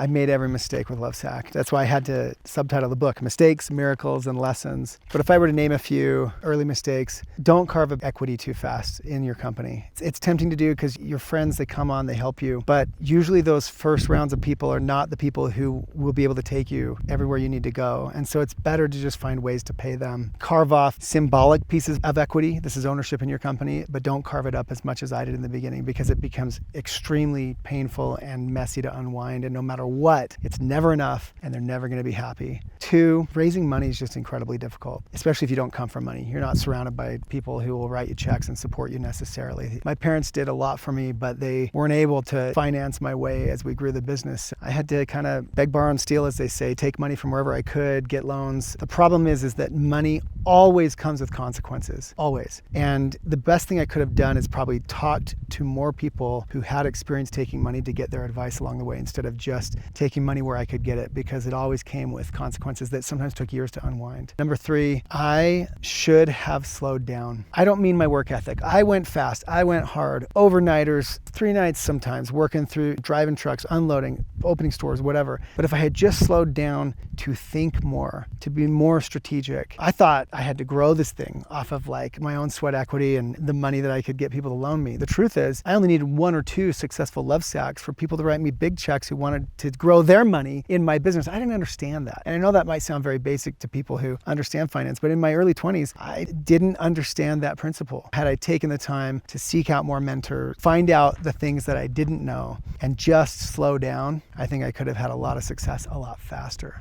I made every mistake with Lovesac. That's why I had to subtitle the book, Mistakes, Miracles, and Lessons. But if I were to name a few early mistakes, don't carve up equity too fast in your company. It's tempting to do because your friends, they come on, they help you. But usually those first rounds of people are not the people who will be able to take you everywhere you need to go. And so it's better to just find ways to pay them. Carve off symbolic pieces of equity. This is ownership in your company, but don't carve it up as much as I did in the beginning because it becomes extremely painful and messy to unwind. And no matter what, it's never enough and they're never going to be happy. 2, raising money is just incredibly difficult, especially if you don't come from money. You're not surrounded by people who will write you checks and support you necessarily. My parents did a lot for me, but they weren't able to finance my way as we grew the business. I had to kind of beg, borrow, and steal, as they say, take money from wherever I could, get loans. The problem is that money always comes with consequences, always. And the best thing I could have done is probably talked to more people who had experience taking money to get their advice along the way instead of just taking money where I could get it, because it always came with consequences that sometimes took years to unwind. Number 3, I should have slowed down. I don't mean my work ethic. I went fast, I went hard, overnighters, 3 nights sometimes, working through, driving trucks, unloading, opening stores, whatever. But if I had just slowed down to think more, to be more strategic, I thought I had to grow this thing off of like my own sweat equity and the money that I could get people to loan me. The truth is, I only needed 1 or 2 successful Lovesacs for people to write me big checks who wanted to grow their money in my business. I didn't understand that. And I know that might sound very basic to people who understand finance, but in my early 20s, I didn't understand that principle. Had I taken the time to seek out more mentors, find out the things that I didn't know, and just slow down, I think I could have had a lot of success a lot faster.